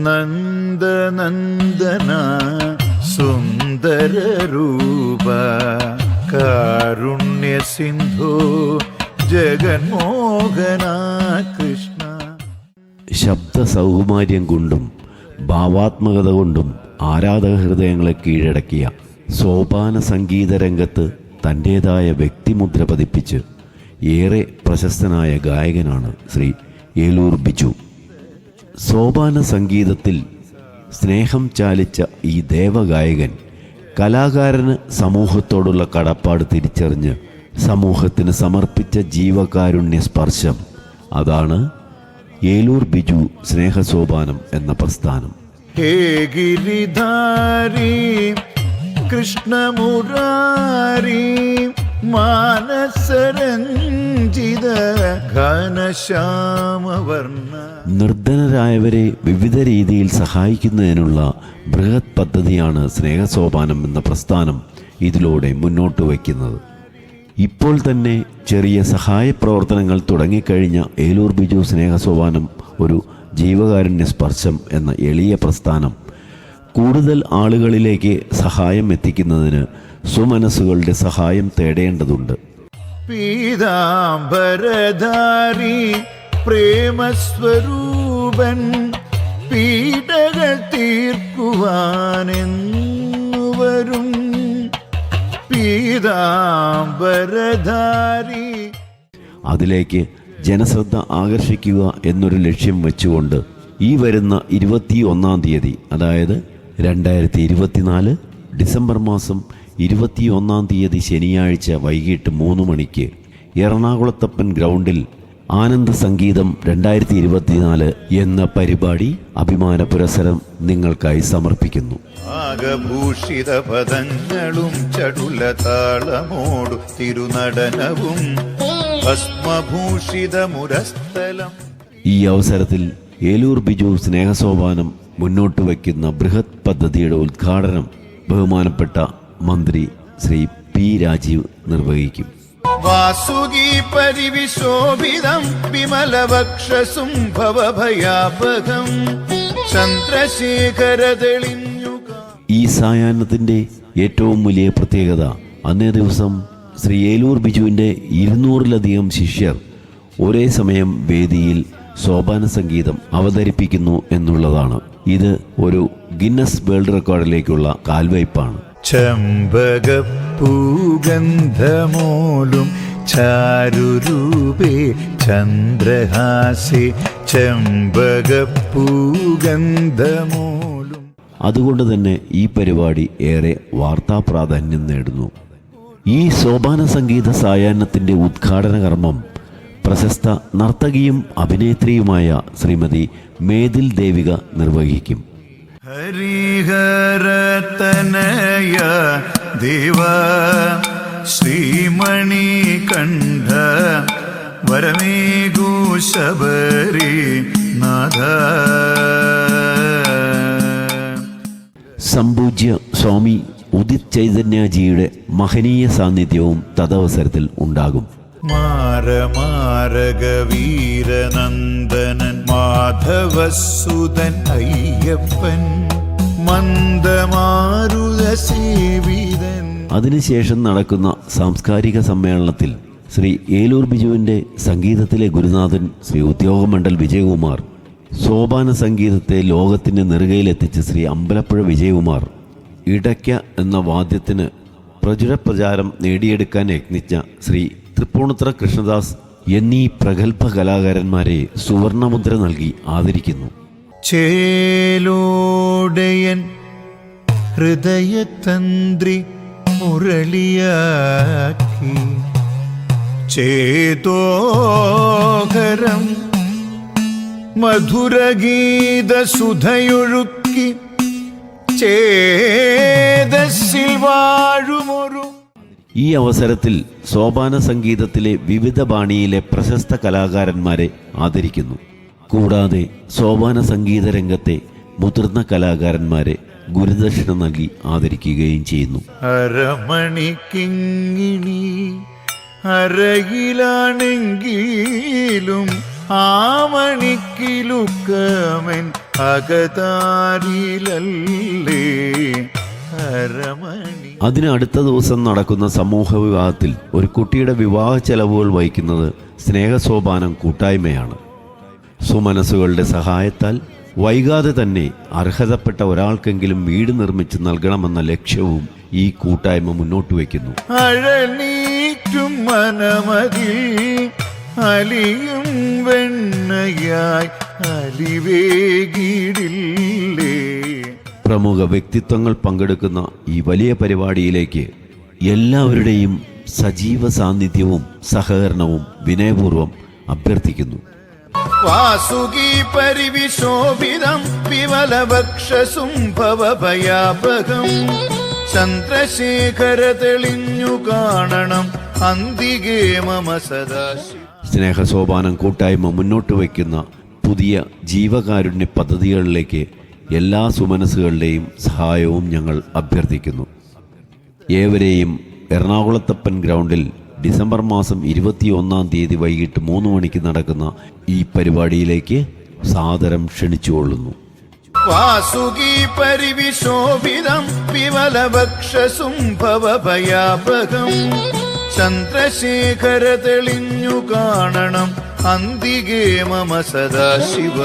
നന്ദനന്ദന സുന്ദരരൂപ കാരുണ്യ സിന്ധു ജഗന്മോഹന കൃഷ്ണ. ശബ്ദ സൗകുമാര്യം കൊണ്ടും ഭാവാത്മകത കൊണ്ടും ആരാധക ഹൃദയങ്ങളെ കീഴടക്കിയ സോപാന സംഗീത രംഗത്ത് തൻ്റേതായ വ്യക്തിമുദ്ര പതിപ്പിച്ച് ഏറെ പ്രശസ്തനായ ഗായകനാണ് ശ്രീ ഏലൂർ ബിജു. സോപാന സംഗീതത്തിൽ സ്നേഹം ചാലിച്ച ഈ ദേവഗായകൻ കലാകാരന് സമൂഹത്തോടുള്ള കടപ്പാട് തിരിച്ചറിഞ്ഞ് സമൂഹത്തിന് സമർപ്പിച്ച ജീവകാരുണ്യ സ്പർശം, അതാണ് ഏലൂർ ബിജു സ്നേഹസോപാനം എന്ന പ്രസ്ഥാനം. ഹേ ഗിരിധാരി കൃഷ്ണമുരാരി മാനസരഞ്ജിത ഘനശ്യാമവർണ്ണ. നിർധനരായവരെ വിവിധ രീതിയിൽ സഹായിക്കുന്നതിനുള്ള ബൃഹത് പദ്ധതിയാണ് സ്നേഹസോപാനം എന്ന പ്രസ്ഥാനം ഇതിലൂടെ മുന്നോട്ട് വയ്ക്കുന്നത്. ഇപ്പോൾ തന്നെ ചെറിയ സഹായ പ്രവർത്തനങ്ങൾ തുടങ്ങിക്കഴിഞ്ഞ ഏലൂർ ബിജു സ്നേഹസോപാനം ഒരു ജീവകാരുണ്യ സ്പർശം എന്ന എളിയ പ്രസ്ഥാനം കൂടുതൽ ആളുകളിലേക്ക് സഹായം എത്തിക്കുന്നതിന് സുമനസ്സുകളുടെ സഹായം തേടേണ്ടതുണ്ട്. പീതാംബരധാരി പ്രേമസ്വരൂപൻ പീഡകൾ തീർക്കുവാനെന്നുവരും പീതാംബരധാരി. അതിലേക്ക് ജനശ്രദ്ധ ആകർഷിക്കുക എന്നൊരു ലക്ഷ്യം വെച്ചുകൊണ്ട് ഈ വരുന്ന 21-ാം തീയതി, അതായത് 2024 ഡിസംബർ മാസം 21-ാം തീയതി ശനിയാഴ്ച വൈകിട്ട് 3 മണിക്ക് എറണാകുളത്തപ്പൻ ഗ്രൗണ്ടിൽ ആനന്ദ സംഗീതം 2024 എന്ന പരിപാടി അഭിമാന പുരസ്സരം നിങ്ങൾക്കായി സമർപ്പിക്കുന്നു. ആകഭൂഷിത പദങ്ങളും ചടുലതാളമോടു തിരുനടനവും ഭസ്മഭൂഷിത മുരസ്ഥലം. ഈ അവസരത്തിൽ ഏലൂർ ബിജു സ്നേഹസോപാനം മുന്നോട്ട് വയ്ക്കുന്ന ബൃഹത് പദ്ധതിയുടെ ഉദ്ഘാടനം ബഹുമാനപ്പെട്ട മന്ത്രി ശ്രീ പി രാജീവ് നിർവഹിക്കും. വാസുകി പരിവിശോഭിതം വിമലവക്ഷസും ഭവഭയാപകം ചന്ദ്രശേഖര തെളിഞ്ഞുക. ഈ സായാഹ്നത്തിൻ്റെ ഏറ്റവും വലിയ പ്രത്യേകത അന്നേ ദിവസം ശ്രീ ഏലൂർ ബിജുവിൻ്റെ 200-ലധികം ശിഷ്യർ ഒരേ സമയം വേദിയിൽ സോപാന സംഗീതം അവതരിപ്പിക്കുന്നു എന്നുള്ളതാണ്. ഇത് ഒരു ഗിന്നസ് വേൾഡ് റെക്കോർഡിലേക്കുള്ള കാൽവയ്പാണ്. ചമ്പകപ്പൂഗന്ധമോലും ചാരുരൂപേ ചന്ദ്രഹാസേ ചമ്പകപ്പൂഗന്ധമോലും. അതുകൊണ്ട് തന്നെ ഈ പരിപാടി ഏറെ വാർത്താ പ്രാധാന്യം നേടുന്നു. ഈ സോപാന സംഗീത സായാഹ്നത്തിൻ്റെ ഉദ്ഘാടന കർമ്മം പ്രശസ്ത നർത്തകിയും അഭിനേത്രിയുമായ ശ്രീമതി മേതിൽ ദേവിക നിർവഹിക്കും. ഹരിഹരതനയ ദേവ ശ്രീമണി കണ്ഠ വരമേഘൂ ശബരി നാഥ. സംപൂജ്യ സ്വാമി ഉദിത് ചൈതന്യജിയുടെ മഹനീയ സാന്നിധ്യവും തദവസരത്തിൽ ഉണ്ടാകും. മാരമാരകവീരനന്ദനൻ മാധവസുതൻ അയ്യപ്പൻ മന്ദമാരുത സേവിതൻ. അതിനുശേഷം നടക്കുന്ന സാംസ്കാരിക സമ്മേളനത്തിൽ ശ്രീ ഏലൂർ ബിജുവിൻ്റെ സംഗീതത്തിലെ ഗുരുനാഥൻ ശ്രീ ഉദ്യോഗമണ്ഡൽ വിജയകുമാർ, സോപാന സംഗീതത്തെ ലോകത്തിൻ്റെ നെറുകയിലെത്തിച്ച് ശ്രീ അമ്പലപ്പുഴ വിജയകുമാർ, ഇടയ്ക്ക എന്ന വാദ്യത്തിന് പ്രചുര പ്രചാരം നേടിയെടുക്കാൻ യത്നിച്ച ശ്രീ തൃപ്പൂണിത്തുറ കൃഷ്ണദാസ് എന്നീ പ്രഗത്ഭ കലാകാരന്മാരെ സുവർണമുദ്ര നൽകി ആദരിക്കുന്നു. ചേലോടയൻ ഹൃദയതന്ത്രി മുരളിയാക്കി ചേതോഹരം മധുരഗീത സുധയൊഴുക്കി ചേതസ്സിൽ വാഴുമൊരു. ഈ അവസരത്തിൽ സോപാന സംഗീതത്തിലെ വിവിധ ബാണിയിലെ പ്രശസ്ത കലാകാരന്മാരെ ആദരിക്കുന്നു. കൂടാതെ സോപാന സംഗീത രംഗത്തെ മുതിർന്ന കലാകാരന്മാരെ ഗുരുദക്ഷിണ നൽകി ആദരിക്കുകയും ചെയ്യുന്നു. അരമണി കിങ്ങിണി അരയിലാണെങ്കിലും ആമണിക്കിലുക്കമെൻ അകതാരിലല്ലേ അരമണി. അതിന് അടുത്ത ദിവസം നടക്കുന്ന സമൂഹ വിവാഹത്തിൽ ഒരു കുട്ടിയുടെ വിവാഹ ചെലവുകൾ വഹിക്കുന്നത് സ്നേഹസോപാനം കൂട്ടായ്മയാണ്. സുമനസ്സുകളുടെ സഹായത്താൽ വൈകാതെ തന്നെ അർഹതപ്പെട്ട ഒരാൾക്കെങ്കിലും വീട് നിർമ്മിച്ച് നൽകണമെന്ന ലക്ഷ്യവും ഈ കൂട്ടായ്മ മുന്നോട്ട് വയ്ക്കുന്നു. അഴനീറ്റും മനമതിൽ അലിയും വെണ്ണയായി അലിവേകിടില്ലേ. പ്രമുഖ വ്യക്തിത്വങ്ങൾ പങ്കെടുക്കുന്ന ഈ വലിയ പരിപാടിയിലേക്ക് എല്ലാവരുടെയും സജീവ സാന്നിധ്യവും സഹകരണവും വിനയപൂർവ്വം അഭ്യർത്ഥിക്കുന്നു. വാസുകി പരിവിശോഭിതം വിമലഭക്ഷസുംഭവഭയാപകം ചന്ദ്രശേഖര തെളിഞ്ഞു കാണണം അന്തികേ മമ സദാശിവ. സ്നേഹസോപാനം കൂട്ടായ്മ മുന്നോട്ട് വയ്ക്കുന്ന പുതിയ ജീവകാരുണ്യ പദ്ധതികളിലേക്ക് എല്ലാ സുമനസ്സുകളുടെയും സഹായവും ഞങ്ങൾ അഭ്യർത്ഥിക്കുന്നു. ഏവരെയും എറണാകുളത്തപ്പൻ ഗ്രൗണ്ടിൽ ഡിസംബർ മാസം 21 വൈകിട്ട് 3 മണിക്ക് നടക്കുന്ന ഈ പരിപാടിയിലേക്ക് സാദരം ക്ഷണിച്ചുകൊള്ളുന്നു. വാസുകി പരിവിശോഭിതം വിമലഭക്ഷസുംഭവഭയാപകം ചന്ദ്രശേഖര തെളിഞ്ഞു കാണണം അന്തികേ മമ സദാശിവ.